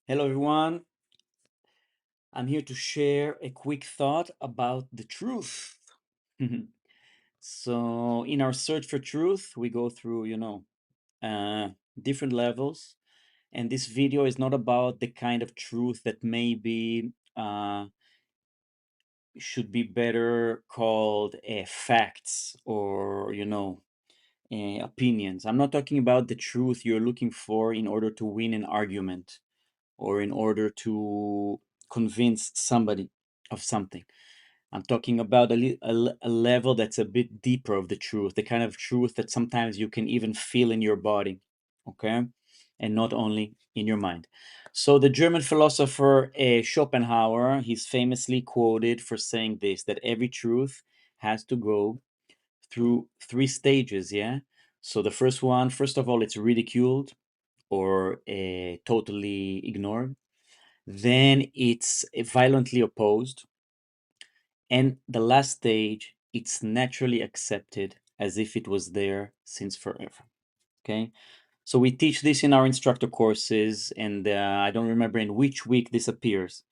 Hello, everyone. I'm here to share a quick thought about the truth. So, in our search for truth, we go through, uh, different levels. And this video is not about the kind of truth that maybe should be better called facts or, opinions. I'm not talking about the truth you're looking for in order to win an argument or in order to convince somebody of something. I'm talking about a level that's a bit deeper of the truth, the kind of truth that sometimes you can even feel in your body, okay? And not only in your mind. So, the German philosopher Schopenhauer, he's famously quoted for saying this, that every truth has to go through three stages, yeah? So, the first one, first of all, it's ridiculed or totally ignored. Then it's violently opposed. And the last stage, it's naturally accepted as if it was there since forever. Okay. So we teach this in our instructor courses, and I don't remember in which week this appears,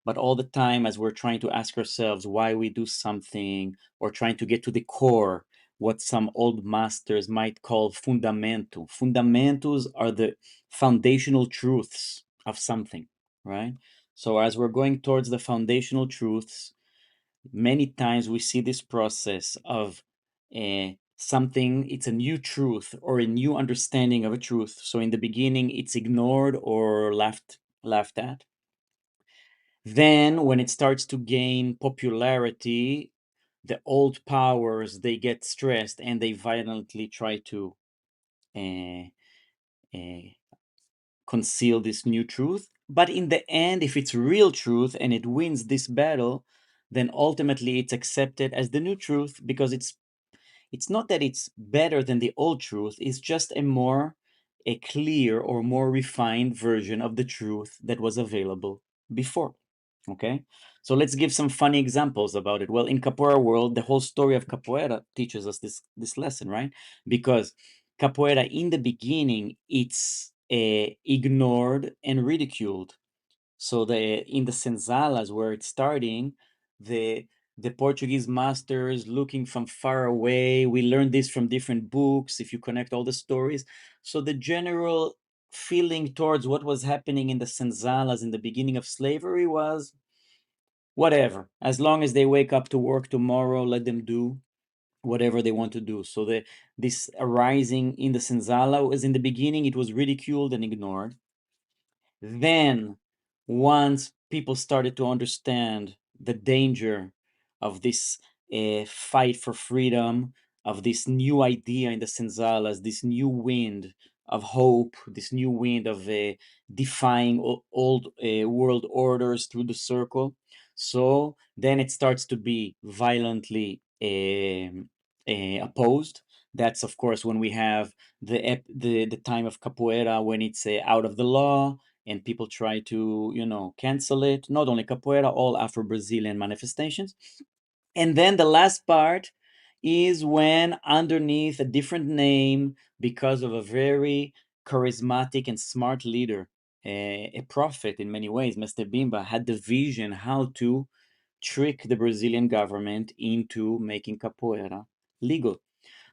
but all the time as we're trying to ask ourselves why we do something or trying to get to the core, what some old masters might call fundamento. Fundamentos are the foundational truths of something, right? So as we're going towards the foundational truths, many times we see this process of something, it's a new truth or a new understanding of a truth. So in the beginning it's ignored or laughed at. Then when it starts to gain popularity, the old powers, they get stressed and they violently try to uh, uh, conceal this new truth. But in the end, if it's real truth and it wins this battle, then ultimately it's accepted as the new truth, because it's not that it's better than the old truth, it's just a clear or more refined version of the truth that was available before. Okay? So let's give some funny examples about it. Well, in Capoeira world, the whole story of Capoeira teaches us this lesson, right? Because Capoeira in the beginning, it's ignored and ridiculed. So in the senzalas where it's starting, the the Portuguese masters looking from far away. We learned this from different books. If you connect all the stories, so the general feeling towards what was happening in the senzalas in the beginning of slavery was whatever. As long as they wake up to work tomorrow, let them do whatever they want to do. So this arising in the senzala was in the beginning, it was ridiculed and ignored. Then, once people started to understand the danger of this fight for freedom, of this new idea in the senzalas, this new wind of hope, this new wind of defying old world orders through the circle. So then it starts to be violently opposed. That's of course when we have the time of capoeira, when it's out of the law and people try to cancel it. Not only capoeira, all Afro-Brazilian manifestations. And then the last part is when underneath a different name, because of a very charismatic and smart leader, a prophet in many ways, Mr. Bimba had the vision how to trick the Brazilian government into making capoeira legal.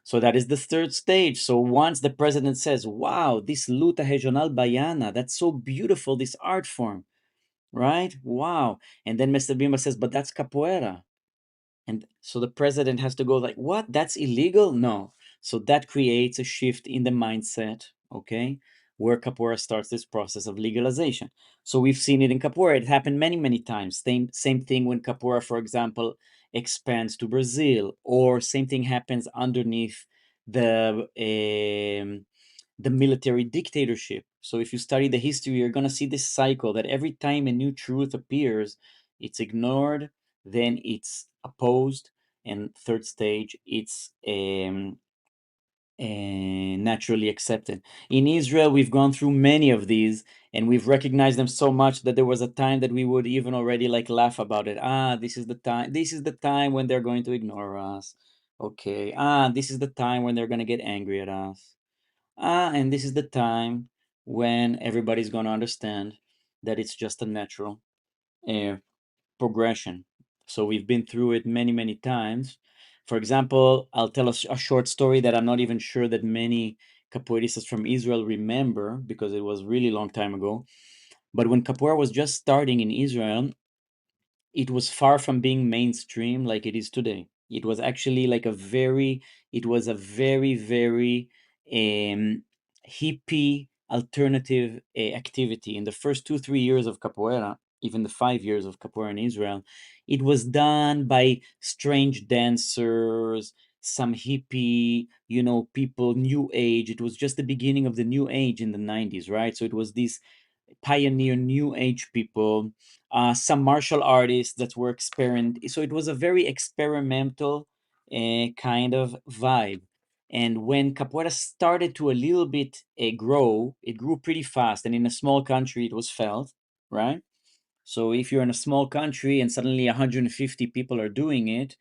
So that is the third stage. So once the president says, wow, this luta regional baiana, that's so beautiful, this art form, right? Wow. And then Mr. Bimba says, but that's capoeira. And so the president has to go like, what? That's illegal? No. So that creates a shift in the mindset, okay? Where capoeira starts this process of legalization. So we've seen it in capoeira. It happened many, many times. Same thing when capoeira, for example, expands to Brazil, or same thing happens underneath the military dictatorship. So if you study the history, you're going to see this cycle that every time a new truth appears, it's ignored, then it's opposed, and third stage, it's naturally accepted. In Israel, we've gone through many of these, and we've recognized them so much that there was a time that we would even already like laugh about it. This is the time. This is the time when they're going to ignore us. Okay. This is the time when they're going to get angry at us. And this is the time when everybody's going to understand. that it's just a natural uh, progression. So we've been through it many, many times. For example, I'll tell a short story that I'm not even sure that many capoeiristas from Israel remember because it was really long time ago. But when capoeira was just starting in Israel, it was far from being mainstream like it is today. It was actually like it was a very, very um, hippie alternative activity. In the first 2, 3 years of capoeira, even the 5 years of capoeira in Israel, it was done by strange dancers, some hippie, people, new age. It was just the beginning of the new age in the 90s, right? So it was these pioneer new age people, some martial artists that were experiment. So it was a very experimental kind of vibe. And when capoeira started to a little bit grow, it grew pretty fast. And in a small country, it was felt, right? So if you're in a small country and suddenly 150 people are doing it,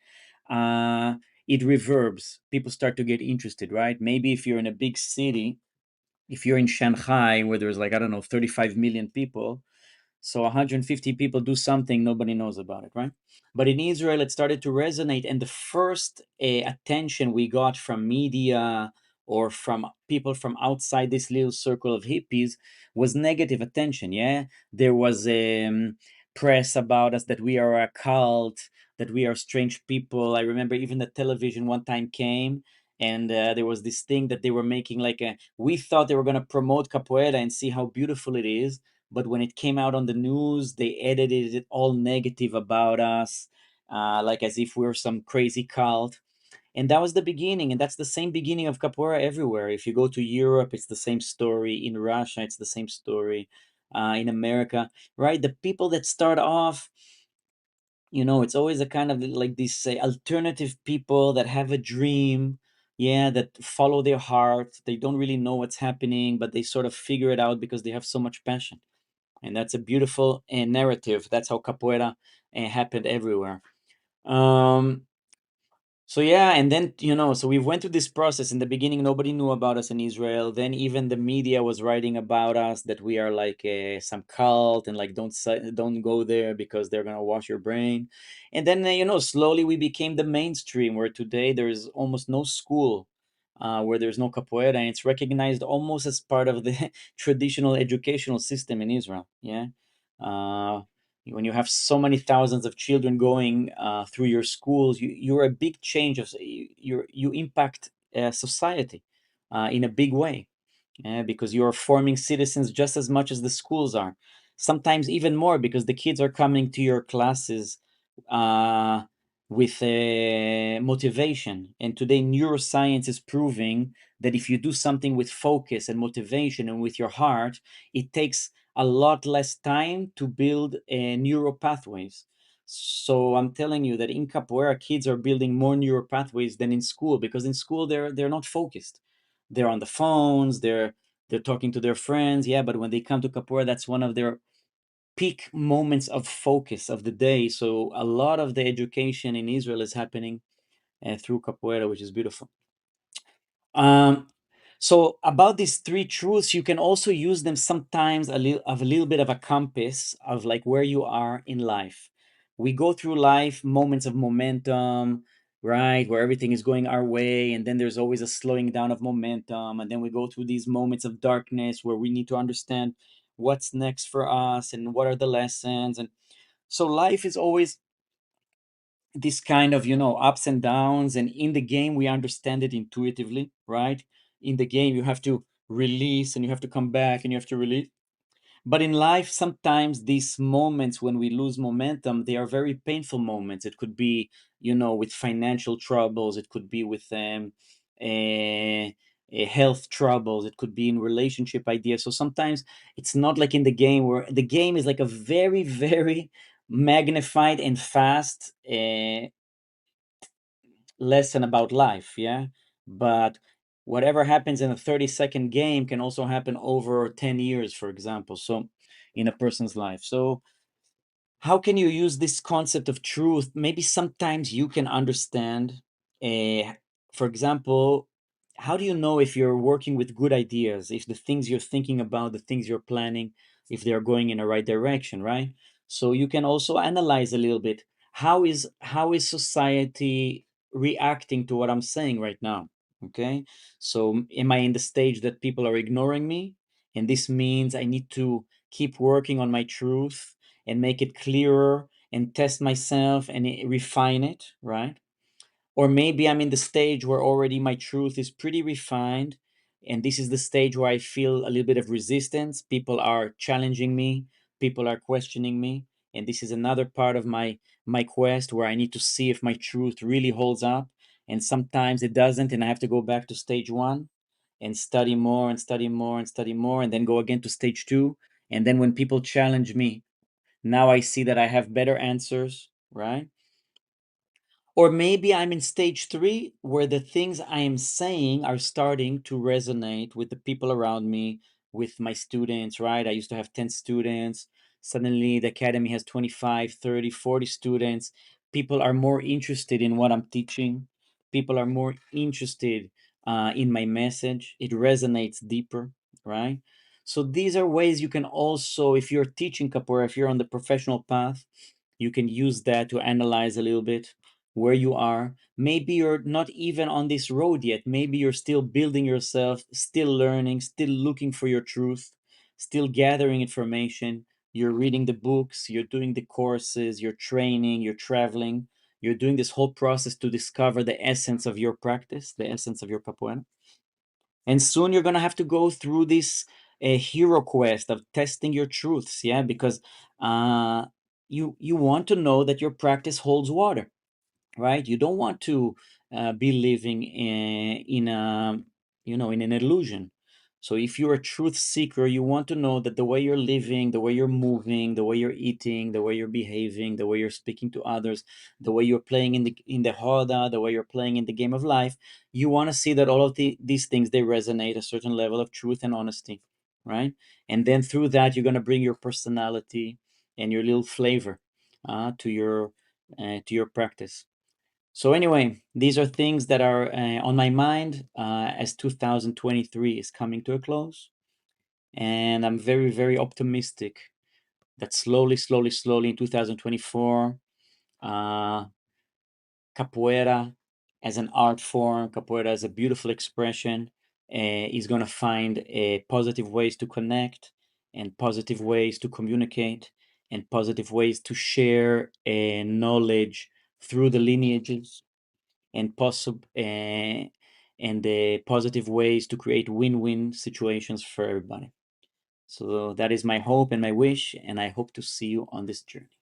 uh, it reverbs. People start to get interested, right? Maybe if you're in a big city, if you're in Shanghai where there's like, I don't know, 35 million people, so 150 people do something, nobody knows about it, right? But in Israel, it started to resonate. And the first attention we got from media or from people from outside this little circle of hippies was negative attention. Yeah. There was press about us that we are a cult, that we are strange people. I remember even the television one time came and there was this thing that they were making like we thought they were going to promote capoeira and see how beautiful it is, but when it came out on the news, they edited it all negative about us, like as if we're some crazy cult. And that was the beginning, and that's the same beginning of capoeira everywhere. If you go to Europe, it's the same story. In Russia, it's the same story. In America, right? The people that start off, it's always a kind of like these alternative people that have a dream, yeah, that follow their heart. They don't really know what's happening, but they sort of figure it out because they have so much passion, and that's a beautiful narrative. That's how capoeira happened everywhere. Um, so yeah, and then so we went through this process. In the beginning, nobody knew about us in Israel. Then even the media was writing about us that we are like some cult and like don't go there because they're gonna wash your brain. And then slowly we became the mainstream where today there is almost no school where there's no capoeira, and it's recognized almost as part of the traditional educational system in Israel. Yeah. Uh, when you have so many thousands of children going through your schools, you're a big change of you impact society in a big way, because you're forming citizens just as much as the schools are, sometimes even more because the kids are coming to your classes uh, with motivation. And today neuroscience is proving that if you do something with focus and motivation and with your heart, it takes a lot less time to build neural pathways. So I'm telling you that in capoeira, kids are building more neural pathways than in school, because in school they're not focused. They're on the phones. They're talking to their friends. Yeah, but when they come to capoeira, that's one of their peak moments of focus of the day. So a lot of the education in Israel is happening through capoeira, which is beautiful. Um, so about these three truths, you can also use them sometimes a little bit of a compass of like where you are in life. We go through life moments of momentum, right, where everything is going our way, and then there's always a slowing down of momentum, and then we go through these moments of darkness where we need to understand what's next for us and what are the lessons. And so life is always this kind of ups and downs, and in the game we understand it intuitively, right? In the game you have to release and you have to come back and you have to release. But in life, sometimes these moments when we lose momentum, they are very painful moments. It could be with financial troubles, it could be with health troubles, it could be in relationship ideas. So sometimes it's not like in the game, where the game is like a very very magnified and fast lesson about life, yeah. But whatever happens in a 30-second game can also happen over 10 years, for example, so in a person's life. So how can you use this concept of truth? Maybe sometimes you can understand, uh, for example, how do you know if you're working with good ideas, if the things you're thinking about, the things you're planning, if they're going in the right direction, right? So you can also analyze a little bit, how is society reacting to what I'm saying right now? Okay, so am I in the stage that people are ignoring me, and this means I need to keep working on my truth and make it clearer and test myself and refine it, right? Or maybe I'm in the stage where already my truth is pretty refined, and this is the stage where I feel a little bit of resistance. People are challenging me, people are questioning me, and this is another part of my quest where I need to see if my truth really holds up. And sometimes it doesn't, and I have to go back to stage one and study more and study more and study more, and then go again to stage two. And then when people challenge me, now I see that I have better answers, right? Or maybe I'm in stage three, where the things I am saying are starting to resonate with the people around me, with my students, right? I used to have 10 students. Suddenly, the academy has 25, 30, 40 students. People are more interested in what I'm teaching. People are more interested in my message. It resonates deeper, right? So, these are ways you can also, if you're teaching capoeira, if you're on the professional path, you can use that to analyze a little bit where you are. Maybe you're not even on this road yet. Maybe you're still building yourself, still learning, still looking for your truth, still gathering information. You're reading the books, you're doing the courses, you're training, you're traveling. You're doing this whole process to discover the essence of your practice, the essence of your capoeira. And soon you're going to have to go through this hero quest of testing your truths, yeah, because uh, you want to know that your practice holds water, right? You don't want to be living in a, in an illusion. So if you're a truth seeker, you want to know that the way you're living, the way you're moving, the way you're eating, the way you're behaving, the way you're speaking to others, the way you're playing in the hoda, the way you're playing in the game of life, you want to see that all of these things, they resonate a certain level of truth and honesty, right? And then through that, you're going to bring your personality and your little flavor to your practice. So anyway, these are things that are on my mind as 2023 is coming to a close, and I'm very, very optimistic that slowly, slowly, slowly in 2024, uh, capoeira as an art form, capoeira as a beautiful expression, is going to find positive ways to connect, and positive ways to communicate, and positive ways to share knowledge through the lineages, and the positive ways to create win-win situations for everybody. So that is my hope and my wish, and I hope to see you on this journey.